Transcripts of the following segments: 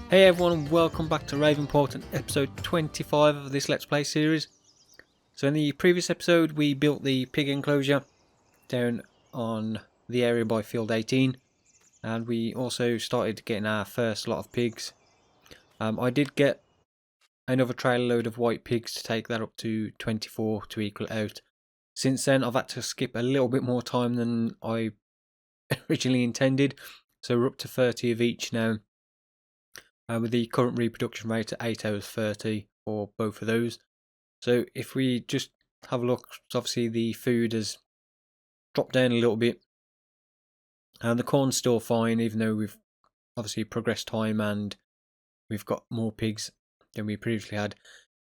Hey everyone, and welcome back to Ravenport and episode 25 of this Let's Play series. So in the previous episode we built the pig enclosure down on the area by field 18, and we also started getting our first lot of pigs. I did get another trailer load of white pigs to take that up to 24 to equal out. Since then I've had to skip a little bit more time than I originally intended, so we're up to 30 of each now. With the current reproduction rate at 8 hours 30 for both of those. So if we just have a look, obviously the food has dropped down a little bit, and the corn's still fine, even though we've obviously progressed time and we've got more pigs than we previously had.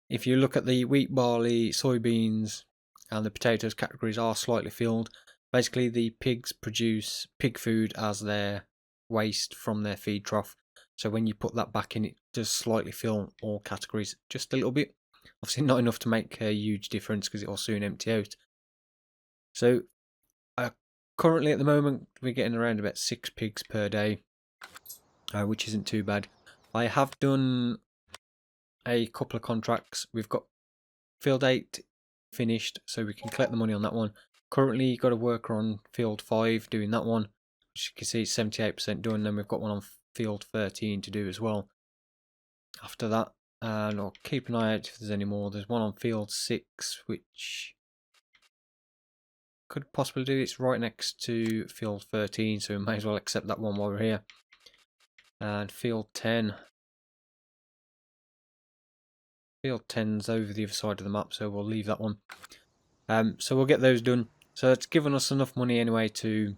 If you look at the wheat, barley, soybeans and the potatoes categories are slightly filled. Basically the pigs produce pig food as their waste from their feed trough. So when you put that back in, it does slightly fill all categories just a little bit. Obviously not enough to make a huge difference because it will soon empty out. So currently at the moment we're getting around about 6 pigs per day, which isn't too bad. I have done a couple of contracts. We've got field 8 finished, so we can collect the money on that one. Currently got a worker on field 5 doing that one, which you can see is 78% done. Then we've got one on field 13 to do as well after that, and I'll keep an eye out if there's any more. There's one on field 6 which could possibly do. It's right next to field 13, so we may as well accept that one while we're here. And field 10, field 10's over the other side of the map, so we'll leave that one. So we'll get those done. So it's given us enough money anyway to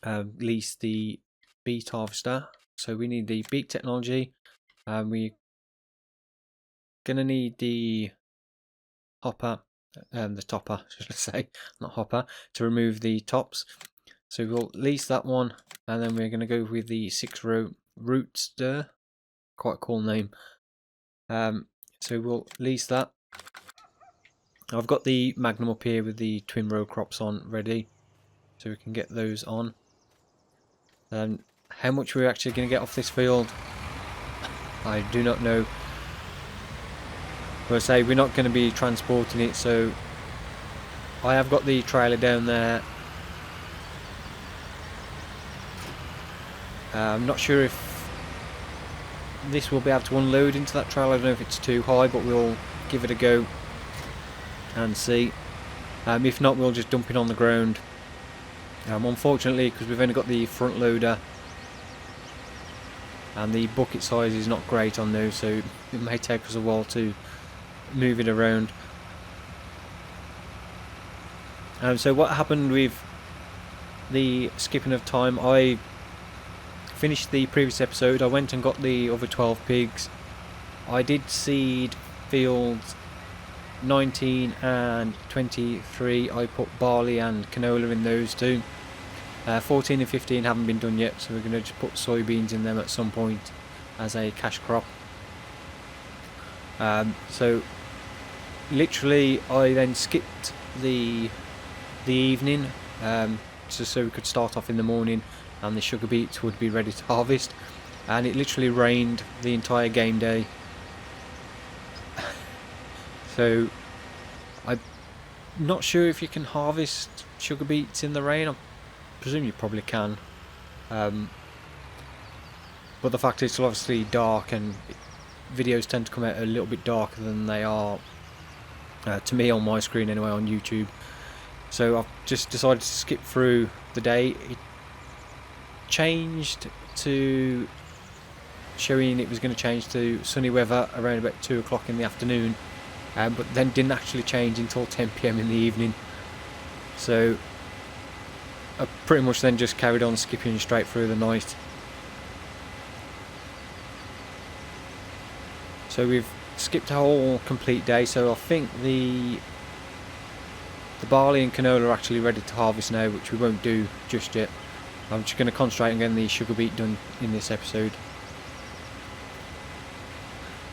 lease the beet harvester. So we need the beet technology, and we're gonna need the hopper, the topper, should I say, not hopper, to remove the tops. So we'll lease that one, and then we're gonna go with the 6-row Rootster, quite a cool name. So we'll lease that. I've got the Magnum up here with the twin row crops on ready, so we can get those on. How much we're actually going to get off this field, I do not know. But I say we're not going to be transporting it, so I have got the trailer down there. I'm not sure if this will be able to unload into that trailer. I don't know if it's too high, but we'll give it a go and see. If not, we'll just dump it on the ground. Unfortunately, because we've only got the front loader and the bucket size is not great on those, so it may take us a while to move it around. So what happened with the skipping of time, I finished the previous episode, I went and got the other 12 pigs. I did seed fields 19 and 23, I put barley and canola in those two. 14 and 15 haven't been done yet, so we're going to just put soybeans in them at some point as a cash crop. So literally I then skipped the evening, just so we could start off in the morning and the sugar beets would be ready to harvest, and it literally rained the entire game day. So I'm not sure if you can harvest sugar beets in the rain. I presume you probably can, but the fact is it's obviously dark, and videos tend to come out a little bit darker than they are to me on my screen anyway on YouTube. So I've just decided to skip through the day. It changed to showing it was going to change to sunny weather around about 2 o'clock in the afternoon, but then didn't actually change until 10 PM in the evening. So I pretty much then just carried on skipping straight through the night. So we've skipped a whole complete day, so I think the barley and canola are actually ready to harvest now, which we won't do just yet. I'm just going to concentrate on getting the sugar beet done in this episode.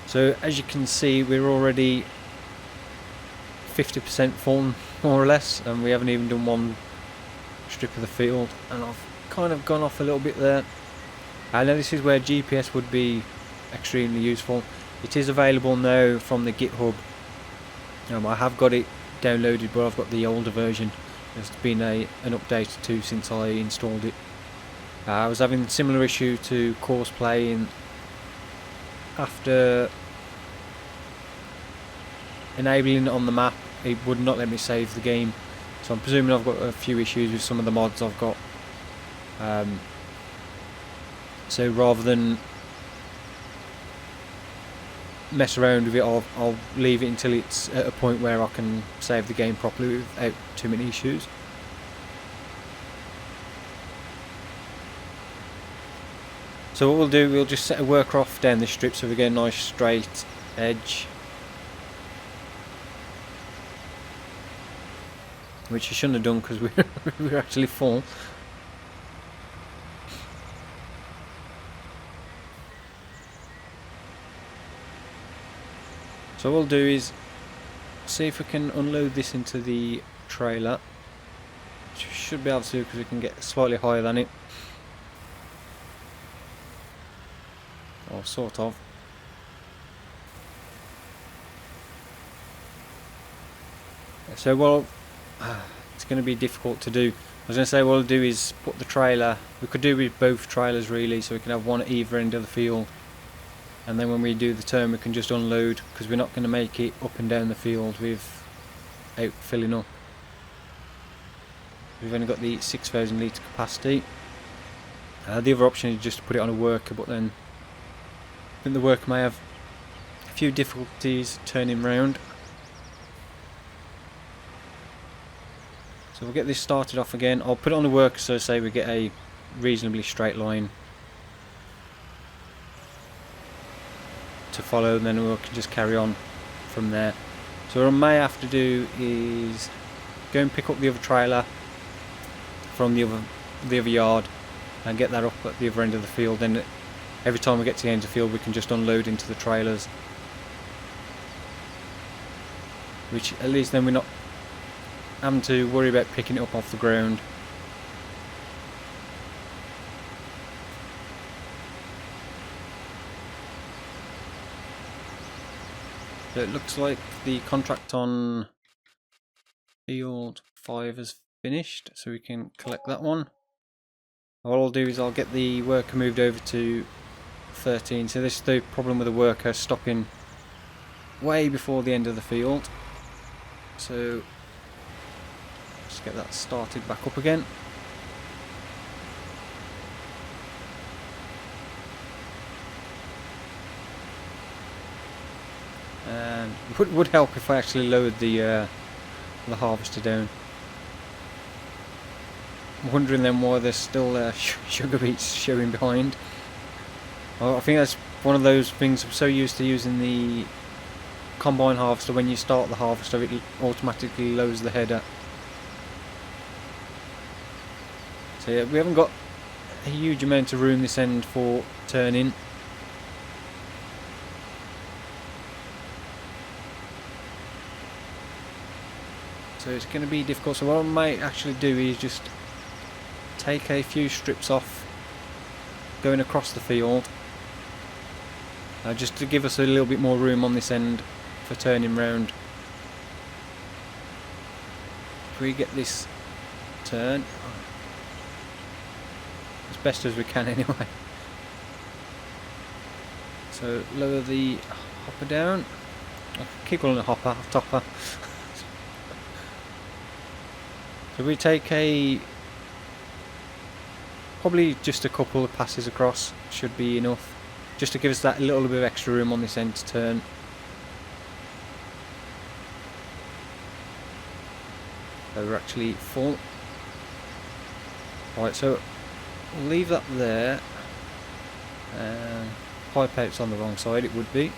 So as you can see, we're already 50% full, more or less, and we haven't even done one strip of the field, and I've kind of gone off a little bit there. Now this is where GPS would be extremely useful. It is available now from the GitHub. I have got it downloaded, but I've got the older version. There's been an update too since I installed it. I was having a similar issue to course play, and after enabling it on the map, it would not let me save the game. So I'm presuming I've got a few issues with some of the mods I've got. So rather than mess around with it, I'll leave it until it's at a point where I can save the game properly without too many issues. So what we'll do, we'll just set a worker off down this strip so we get a nice straight edge, which I shouldn't have done because we're actually full. So what we'll do is see if we can unload this into the trailer, which we should be able to because we can get slightly higher than it, or sort of. So well, it's going to be difficult to do. I was going to say what I'll do is put the trailer, we could do with both trailers really, so we can have one at either end of the field, and then when we do the turn we can just unload, because we're not going to make it up and down the field without filling up. We've only got the 6,000 litre capacity. The other option is just to put it on a worker, but then I think the worker may have a few difficulties turning round. So we'll get this started off again. I'll put it on the worker so say we get a reasonably straight line to follow, and then we can just carry on from there. So what I may have to do is go and pick up the other trailer from the other yard and get that up at the other end of the field. Then every time we get to the end of the field we can just unload into the trailers, which at least then we're not having to worry about picking it up off the ground. So it looks like the contract on field 5 has finished, so we can collect that one. What I'll do is I'll get the worker moved over to 13. So this is the problem with the worker stopping way before the end of the field. So just get that started back up again. And it would help if I actually lowered the harvester down. I'm wondering then why there's still sugar beets showing behind. I think that's one of those things I'm so used to using the combine harvester. When you start the harvester it automatically lowers the header. So yeah, we haven't got a huge amount of room this end for turning. So it's going to be difficult. So what I might actually do is just take a few strips off going across the field, just to give us a little bit more room on this end for turning round. If we get this turn as best as we can anyway. So lower the hopper down. I keep calling it hopper, topper. So we take probably just a couple of passes across should be enough, just to give us that little bit of extra room on this end to turn. So we're actually full. Right, so we'll leave that there. Pipe out's on the wrong side, it would be.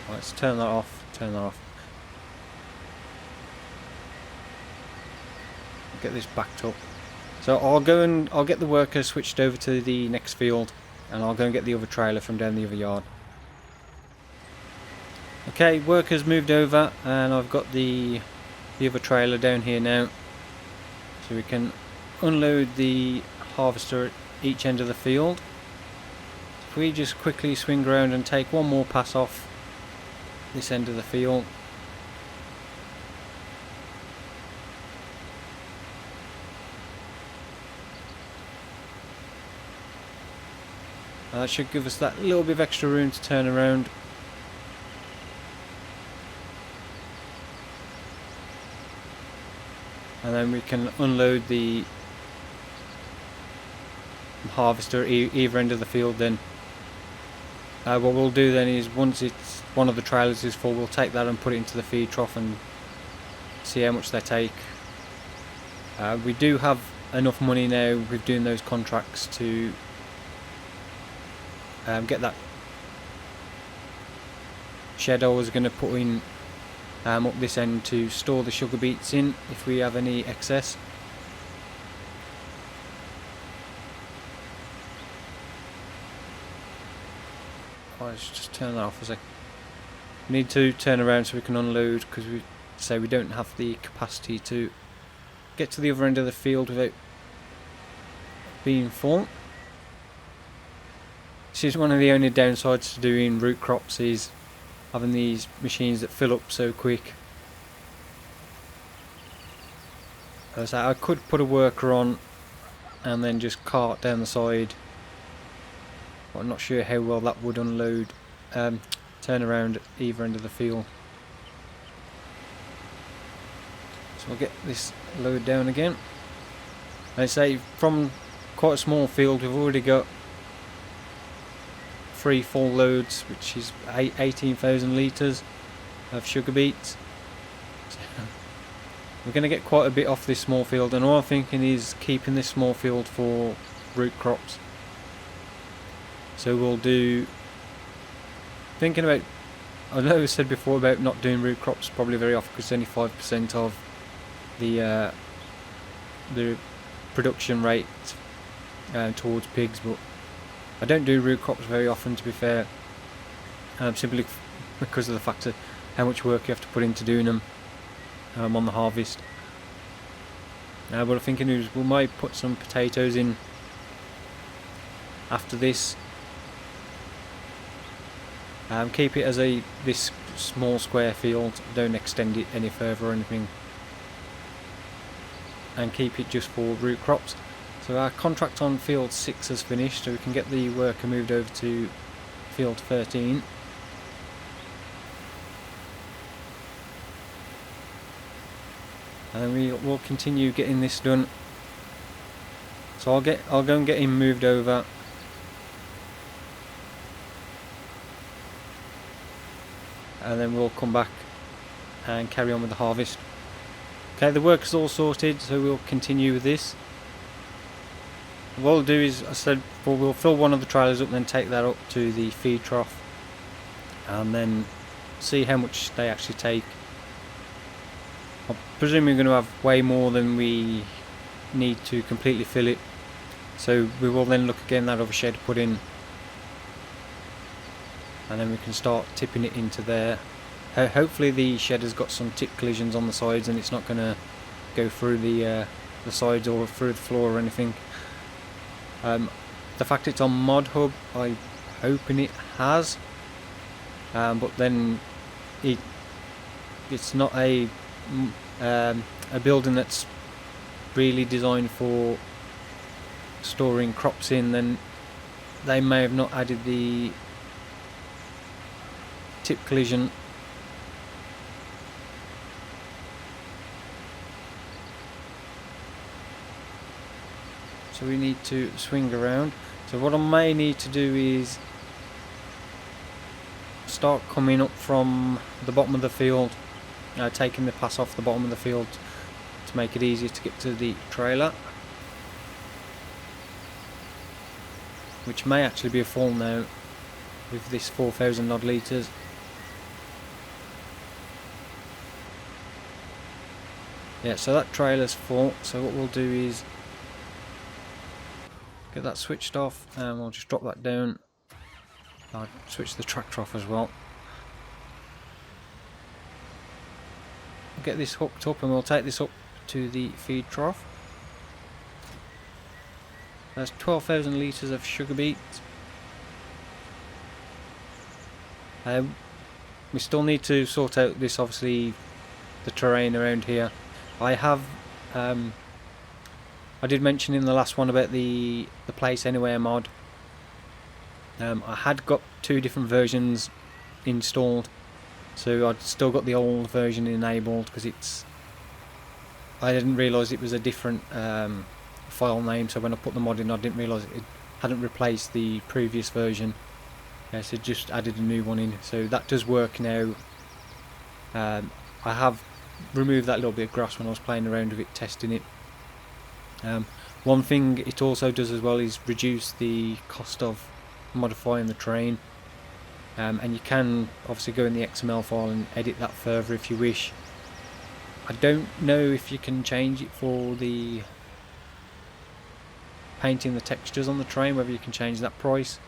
Right, let's turn that off, turn that off. Get this backed up. So I'll get the worker switched over to the next field, and I'll go and get the other trailer from down the other yard. Okay, workers moved over, and I've got the other trailer down here now, so we can unload the harvester at each end of the field. if we just quickly swing around and take one more pass off this end of the field. That should give us that little bit of extra room to turn around. And then we can unload the harvester at either end of the field then. What we'll do then is, once it's one of the trailers is full, we'll take that and put it into the feed trough and see how much they take. We do have enough money now with doing those contracts to get that shed I was going to put in up this end to store the sugar beets in if we have any excess. Let's just turn that off a sec. We need to turn around so we can unload, because we don't have the capacity to get to the other end of the field without being full. This is one of the only downsides to doing root crops, is having these machines that fill up so quick. As I could put a worker on and then just cart down the side. I'm not sure how well that would unload, turn around at either end of the field. So we'll get this load down again. I say from quite a small field we've already got 3 full loads, which is 18,000 litres of sugar beets. So we're going to get quite a bit off this small field, and all I'm thinking is keeping this small field for root crops. So we'll do, thinking about, I know I said before about not doing root crops probably very often because it's only 5% of the production rate towards pigs, but I don't do root crops very often, to be fair, simply because of the fact of how much work you have to put into doing them on the harvest. What I'm thinking is we might put some potatoes in after this. Keep it as this small square field, don't extend it any further or anything, and keep it just for root crops. So our contract on field 6 has finished, so we can get the worker moved over to field 13. And then we will continue getting this done. So I'll go and get him moved over. And then we'll come back and carry on with the harvest. Okay, the work is all sorted, so we'll continue with this. What we'll do is, I said before, we'll fill one of the trailers up, then take that up to the feed trough, and then see how much they actually take. I presume we're going to have way more than we need to completely fill it, so we will then look again that other shed to put in, and then we can start tipping it into there. Hopefully the shed has got some tip collisions on the sides and it's not going to go through the sides or through the floor or anything. The fact it's on Mod Hub, I'm hoping it has, but then it's not a building that's really designed for storing crops in. Then they may have not added the tip collision. So we need to swing around. So what I may need to do is start coming up from the bottom of the field, taking the pass off the bottom of the field to make it easier to get to the trailer, which may actually be a full now with this 4,000 odd litres. Yeah, so that trailer's full, so what we'll do is get that switched off, and we'll just drop that down. I'll switch the tractor off as well. We'll get this hooked up and we'll take this up to the feed trough. There's 12,000 litres of sugar beets. We still need to sort out this, obviously, the terrain around here. I did mention in the last one about the Place Anywhere mod. I had got 2 different versions installed, so I'd still got the old version enabled because I didn't realise it was a different file name, so when I put the mod in I didn't realise it hadn't replaced the previous version. So just added a new one in, so that does work now. I have removed that little bit of grass when I was playing around with it, testing it. One thing it also does as well is reduce the cost of modifying the terrain, and you can obviously go in the XML file and edit that further if you wish. I don't know if you can change it for the painting the textures on the terrain, whether you can change that price,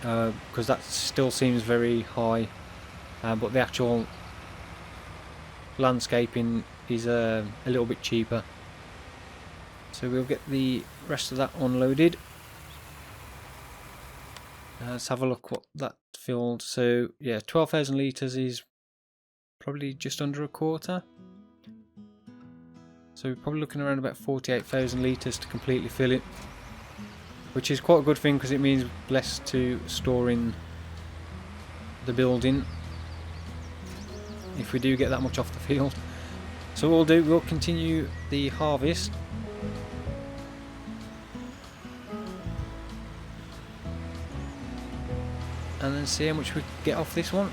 because that still seems very high, but the actual landscaping is a little bit cheaper. So we'll get the rest of that unloaded. Let's have a look what that filled. So yeah, 12,000 litres is probably just under a quarter. So we're probably looking around about 48,000 litres to completely fill it, which is quite a good thing because it means less to store in the building if we do get that much off the field. So what we'll continue the harvest. And then see how much we get off this one.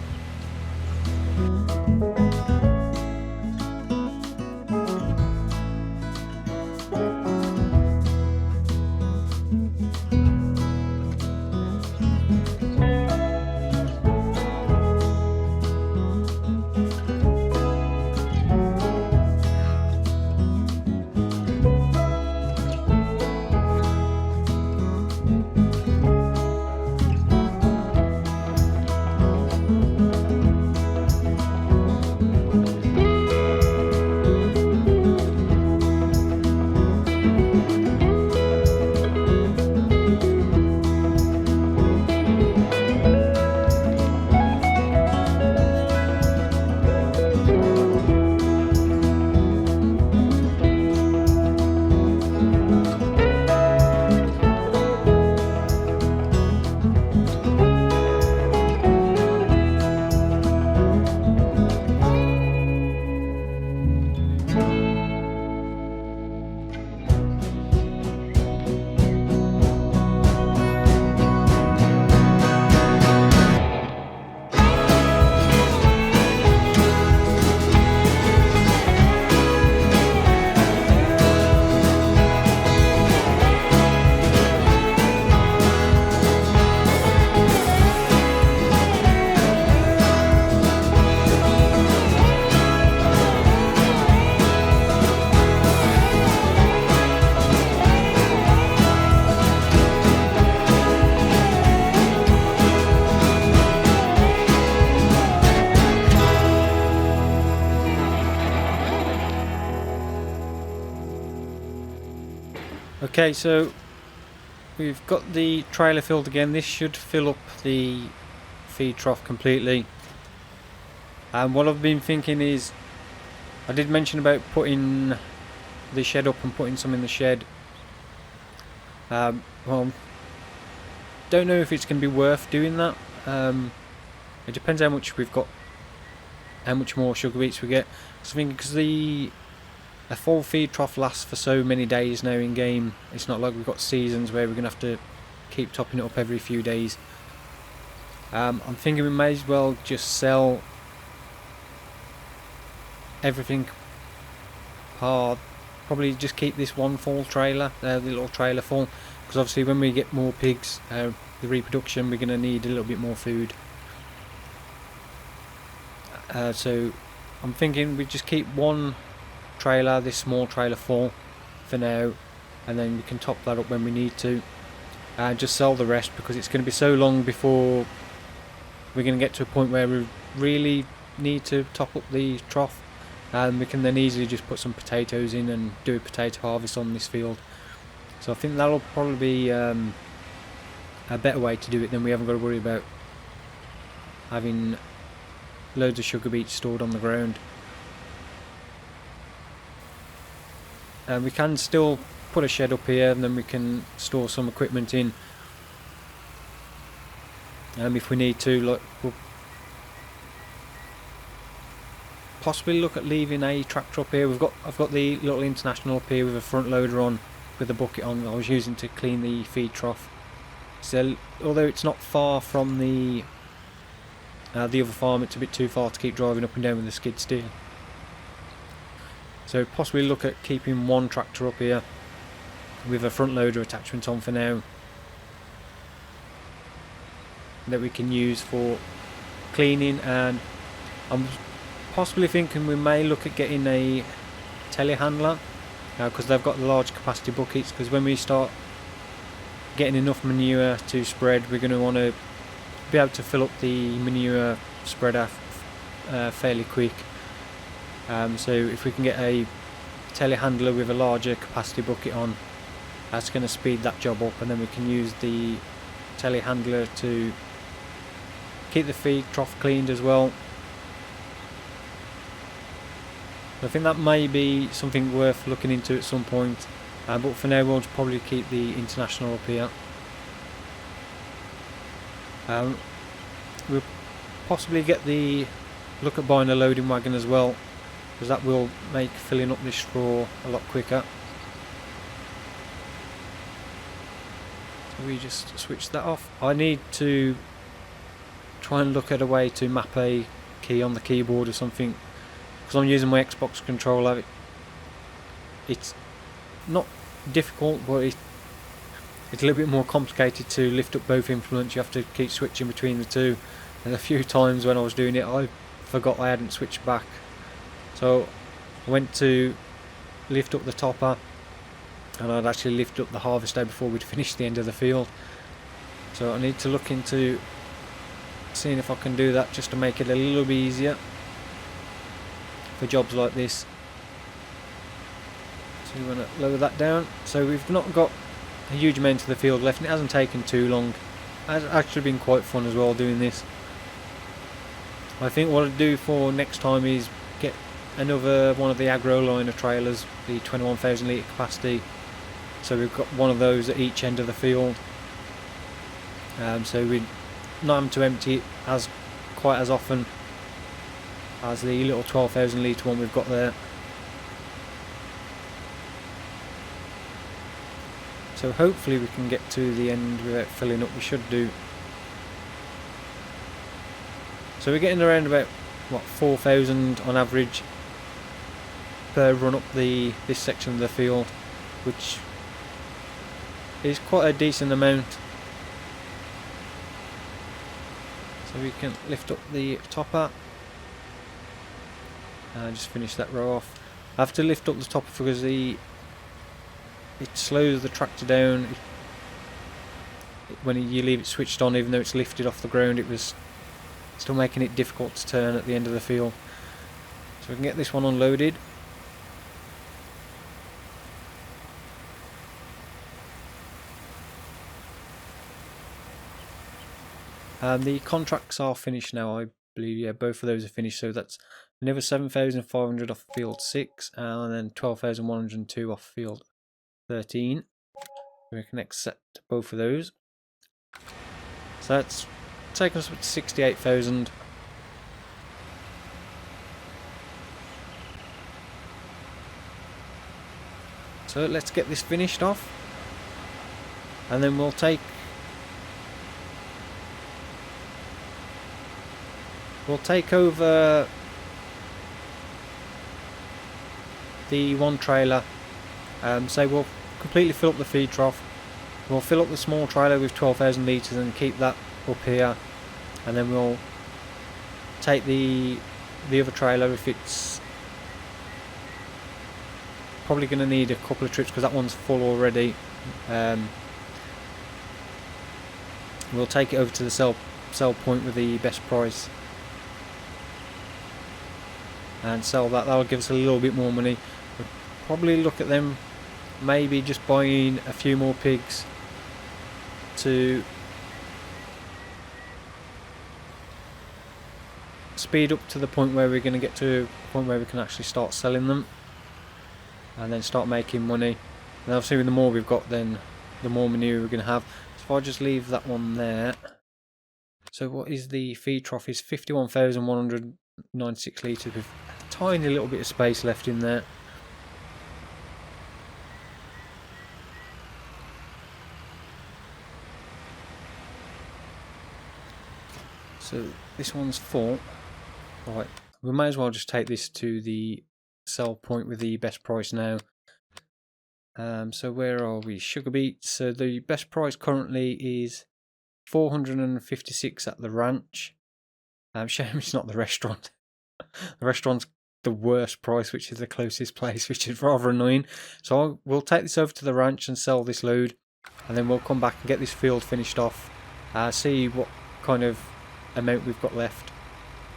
Okay, so we've got the trailer filled again. This should fill up the feed trough completely. And what I've been thinking is, I did mention about putting the shed up and putting some in the shed. Well, don't know if it's going to be worth doing that. It depends how much we've got, how much more sugar beets we get. So I think because a full feed trough lasts for so many days now in game, it's not like we've got seasons where we're going to have to keep topping it up every few days. I'm thinking we may as well just sell everything hard. Probably just keep this one full trailer, the little trailer full, because obviously when we get more pigs, the reproduction, we're going to need a little bit more food. So I'm thinking we just keep one trailer, this small trailer full for now, and then we can top that up when we need to, and just sell the rest, because it's going to be so long before we're going to get to a point where we really need to top up the trough, and we can then easily just put some potatoes in and do a potato harvest on this field. So I think that'll probably be a better way to do it, then we haven't got to worry about having loads of sugar beets stored on the ground. And we can still put a shed up here, and then we can store some equipment in. If we need to, like, we'll possibly look at leaving a tractor up here. I've got the little International up here with a front loader on, with a bucket on. I was using to clean the feed trough. So although it's not far from the other farm, it's a bit too far to keep driving up and down with the skid steer. So possibly look at keeping one tractor up here with a front loader attachment on for now, that we can use for cleaning. And I'm possibly thinking we may look at getting a telehandler, because they've got the large capacity buckets, because when we start getting enough manure to spread, we're going to want to be able to fill up the manure spreader fairly quick. So if we can get a telehandler with a larger capacity bucket on, that's going to speed that job up, and then we can use the telehandler to keep the feed trough cleaned as well. I think that may be something worth looking into at some point, but for now we'll probably keep the International up here. We'll possibly look at buying a loading wagon as well, because that will make filling up this straw a lot quicker. So we just switch that off. I need to try and look at a way to map a key on the keyboard or something, because I'm using my Xbox controller. It's not difficult, but it's a little bit more complicated to lift up both implements. You have to keep switching between the two, and a few times when I was doing it I forgot I hadn't switched back. So I went to lift up the topper, and I'd actually lift up the harvester before we'd finished the end of the field. So I need to look into seeing if I can do that, just to make it a little bit easier for jobs like this. So we want to lower that down. So we've not got a huge amount of the field left, and it hasn't taken too long. It's actually been quite fun as well doing this. I think what I'll do for next time is get another one of the agro liner trailers, the 21,000 litre capacity. So we've got one of those at each end of the field. So we're not having to empty it quite as often as the little 12,000 litre one we've got there. So hopefully we can get to the end without filling up. We should do. So we're getting around about, what, 4,000 on average per run up this section of the field, which is quite a decent amount. So we can lift up the topper and just finish that row off. I have to lift up the topper because it slows the tractor down when you leave it switched on. Even though it's lifted off the ground, it was still making it difficult to turn at the end of the field. So we can get this one unloaded. The contracts are finished now, I believe. Yeah, both of those are finished. So that's another 7,500 off field 6, and then 12,102 off field 13. We can accept both of those. So that's taken us up to 68,000. So let's get this finished off, and then we'll take over the one trailer. So we'll completely fill up the feed trough. We'll fill up the small trailer with 12,000 litres and keep that up here, and then we'll take the other trailer. If it's probably going to need a couple of trips because that one's full already, we'll take it over to the sell point with the best price and sell that. That'll give us a little bit more money. We'll probably look at them maybe just buying a few more pigs speed up to the point where we're going to get to a point where we can actually start selling them and then start making money. And obviously the more we've got, then the more manure we're going to have. So if I just leave that one there. So what is the feed trough? Is 51,196 litres with a tiny little bit of space left in there. So this one's full. Right, we may as well just take this to the sell point with the best price now. So where are we? Sugar beets. So the best price currently is 456 at the ranch. Shame it's not the restaurant. The restaurant's the worst price, which is the closest place, which is rather annoying. So we'll take this over to the ranch and sell this load, and then we'll come back and get this field finished off. See what kind of amount we've got left.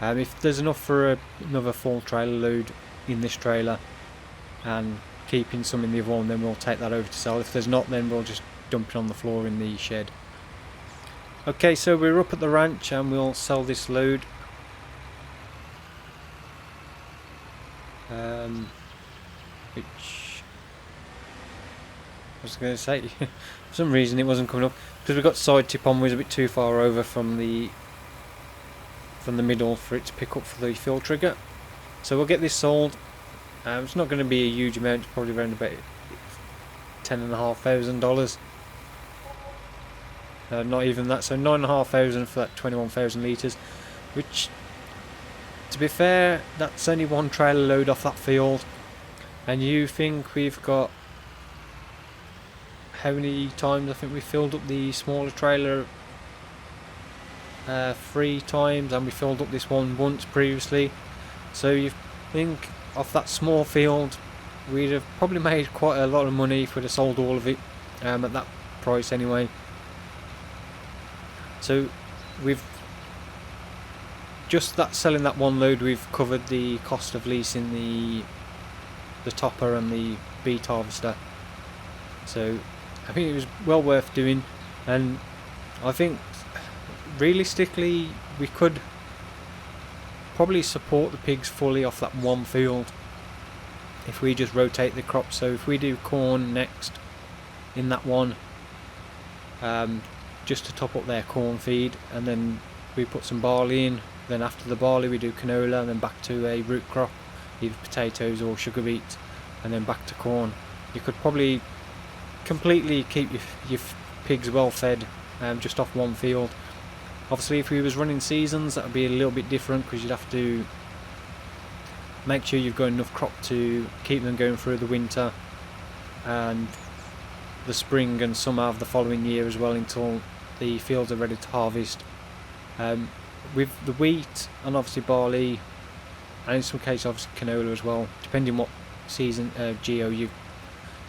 If there's enough for another full trailer load in this trailer and keeping some in the other one, then we'll take that over to sell. If there's not, then we'll just dump it on the floor in the shed. Okay, so we're up at the ranch and we'll sell this load. Which I was going to say, for some reason it wasn't coming up because we got side tip on. Was a bit too far over from the middle for it to pick up for the fill trigger. So we'll get this sold. It's not going to be a huge amount, it's probably around about $10,500. Not even that, so $9,500 for that 21,000 litres, which, to be fair, that's only one trailer load off that field. And you think we've got, how many times I think we filled up the smaller trailer? 3 times, and we filled up this one once previously. So you think off that small field we'd have probably made quite a lot of money if we'd have sold all of it, at that price anyway. So we've just selling that one load, we've covered the cost of leasing the topper and the beet harvester. So I think it was well worth doing, and I think realistically we could probably support the pigs fully off that one field if we just rotate the crops. So if we do corn next in that one, just to top up their corn feed, and then we put some barley in, then after the barley we do canola, and then back to a root crop, either potatoes or sugar beets, and then back to corn. You could probably completely keep your pigs well fed just off one field. Obviously if we was running seasons that would be a little bit different, because you'd have to make sure you've got enough crop to keep them going through the winter and the spring and summer of the following year as well, until the fields are ready to harvest. With the wheat and obviously barley, and in some cases obviously canola as well, depending what season geo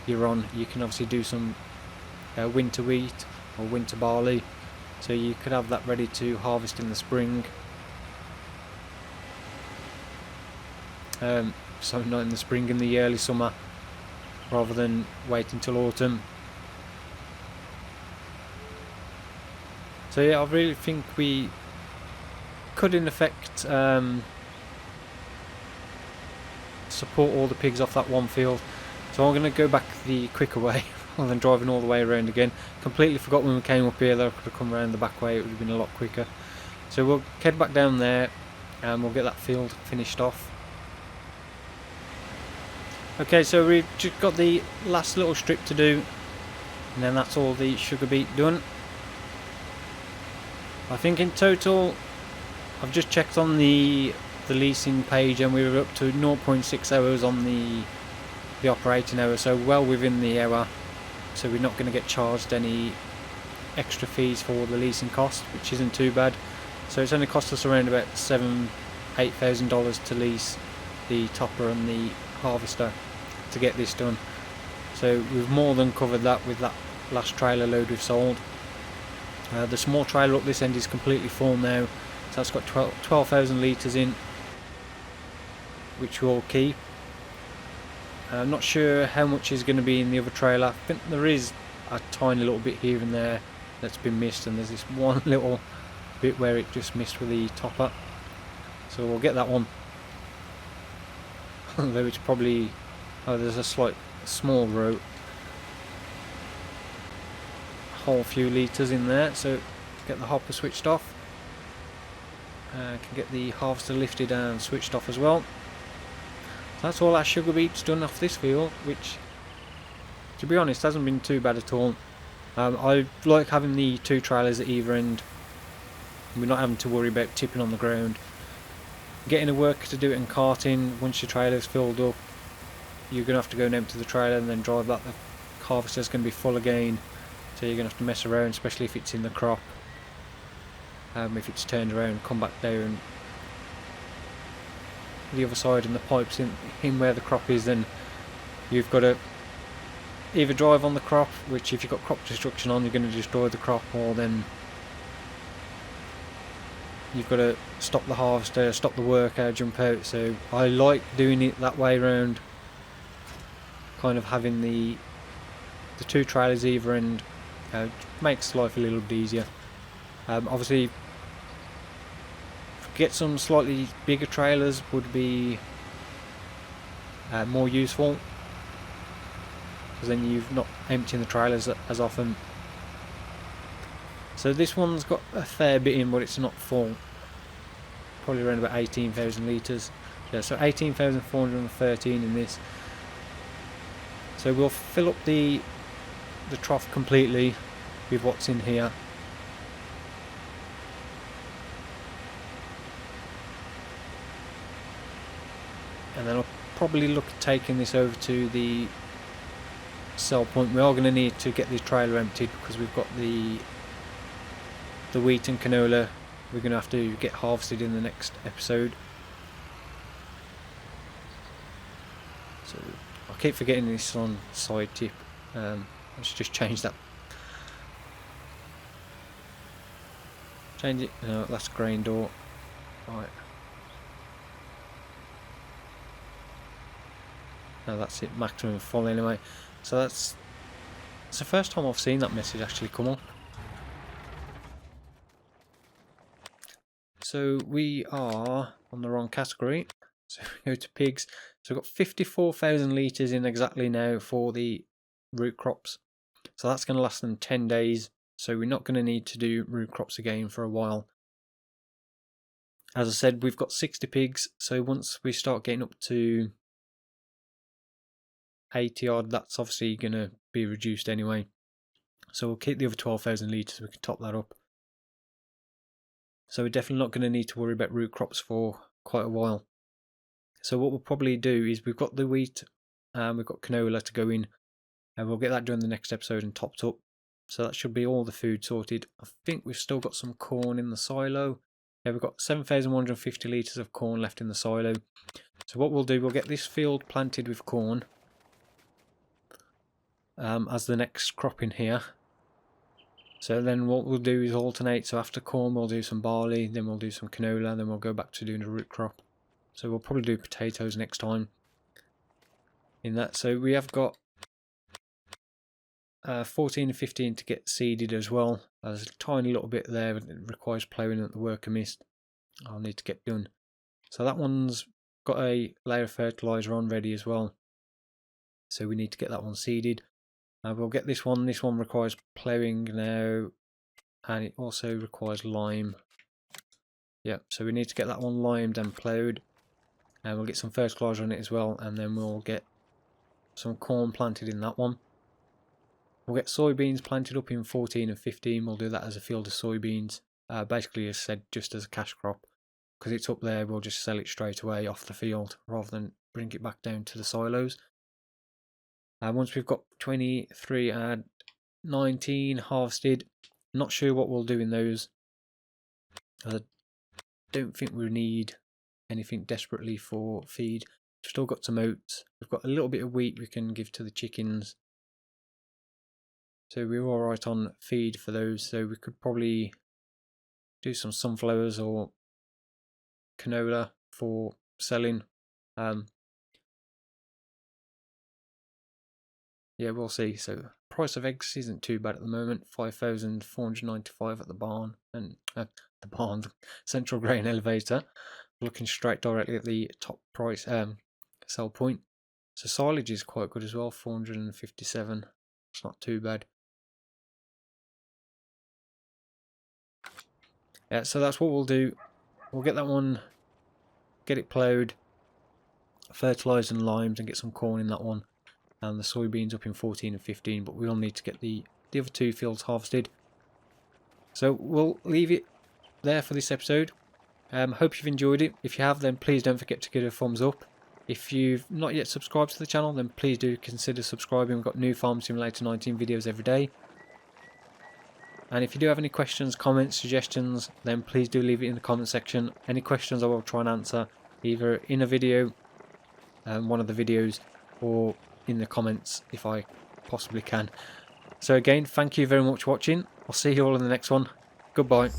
you're on, you can obviously do some winter wheat or winter barley, so you could have that ready to harvest in the spring. So not in the spring, in the early summer, rather than wait until autumn. So yeah, I really think we could in effect support all the pigs off that one field. So I'm going to go back the quicker way rather than driving all the way around again. Completely forgot when we came up here that I could have come around the back way, it would have been a lot quicker. So we'll head back down there and we'll get that field finished off. Okay, so we've just got the last little strip to do, and then that's all the sugar beet done. I think in total, I've just checked on the leasing page and we were up to 0.6 hours on the operating hour, so well within the hour. So we're not going to get charged any extra fees for the leasing cost, which isn't too bad. So it's only cost us around about $8,000 to lease the topper and the harvester to get this done. So we've more than covered that with that last trailer load we've sold. The small trailer up this end is completely full now, so that's got 12,000 litres in, which we'll keep. I'm not sure how much is going to be in the other trailer. I think there is a tiny little bit here and there that's been missed, and there's this one little bit where it just missed with the topper. So we'll get that one. Though it's probably, oh, there's a small row, whole few litres in there. So get the hopper switched off. Can get the harvester lifted and switched off as well. So that's all our sugar beets done off this field, which, to be honest, hasn't been too bad at all. I like having the 2 trailers at either end. We're not having to worry about tipping on the ground. Getting a worker to do it in carting, once your trailer's filled up, you're going to have to go and empty the trailer and then drive that. The harvester's going to be full again, so you're going to have to mess around, especially if it's in the crop. If it's turned around, come back down the other side and the pipe's in where the crop is, then you've got to either drive on the crop, which if you've got crop destruction on, you're going to destroy the crop, or then you've got to stop the harvester, stop the worker, jump out. So I like doing it that way round, kind of having the 2 trailers either end. Makes life a little bit easier. Obviously, get some slightly bigger trailers would be more useful, because then you're not emptying the trailers as often. So this one's got a fair bit in, but it's not full. Probably around about 18,000 litres. Yeah, so 18,413 in this. So we'll fill up the trough completely with what's in here. And then I'll probably look at taking this over to the sell point. We are going to need to get the trailer emptied, because we've got the wheat and canola we're going to have to get harvested in the next episode. So I keep forgetting this on side tip. Let's just change that. Change it. No, that's grain door. Right. No, that's it. Maximum full anyway. So it's the first time I've seen that message actually come up. So we are on the wrong category. So we go to pigs. So we've got 54,000 litres in exactly now for the root crops. So that's going to last them 10 days. So we're not going to need to do root crops again for a while. As I said, we've got 60 pigs. So once we start getting up to 80 odd, that's obviously going to be reduced anyway. So we'll keep the other 12,000 litres. We can top that up. So we're definitely not going to need to worry about root crops for quite a while. So what we'll probably do is, we've got the wheat and we've got canola to go in, and we'll get that done in the next episode and topped up. So that should be all the food sorted. I think we've still got some corn in the silo. Yeah, we've got 7,150 litres of corn left in the silo. So what we'll do, we'll get this field planted with corn as the next crop in here. So then what we'll do is alternate. So after corn we'll do some barley, then we'll do some canola, then we'll go back to doing a root crop. So we'll probably do potatoes next time in that. So we have got 14 and 15 to get seeded as well. There's a tiny little bit there, but it requires ploughing that the worker missed. I'll need to get done. So that one's got a layer of fertiliser on ready as well. So we need to get that one seeded. We'll get this one. This one requires ploughing now, and it also requires lime. Yep, so we need to get that one limed and ploughed, and we'll get some fertiliser on it as well, and then we'll get some corn planted in that one. We'll get soybeans planted up in 14 and 15. We'll do that as a field of soybeans, basically, as said, just as a cash crop, because it's up there. We'll just sell it straight away off the field rather than bring it back down to the silos. Once we've got 23 and 19 harvested, not sure what we'll do in those. I don't think we need anything desperately for feed. We've still got some oats. We've got a little bit of wheat we can give to the chickens. So we're alright on feed for those. So we could probably do some sunflowers or canola for selling. Yeah, we'll see. So price of eggs isn't too bad at the moment. 5,495 at the barn, and the barn, central grain elevator. looking straight directly at the top price sell point. So silage is quite good as well, 457. It's not too bad. Yeah, so that's what we'll do. We'll get that one, get it ploughed, fertilised and limed, and get some corn in that one. And the soybeans up in 14 and 15, but we'll need to get the other 2 fields harvested. So we'll leave it there for this episode. Hope you've enjoyed it. If you have, then please don't forget to give it a thumbs up. If you've not yet subscribed to the channel, then please do consider subscribing. We've got new Farm Simulator 19 videos every day. And if you do have any questions, comments, suggestions, then please do leave it in the comment section. Any questions I will try and answer either in a video, one of the videos, or in the comments if I possibly can. So again, thank you very much for watching. I'll see you all in the next one. Goodbye.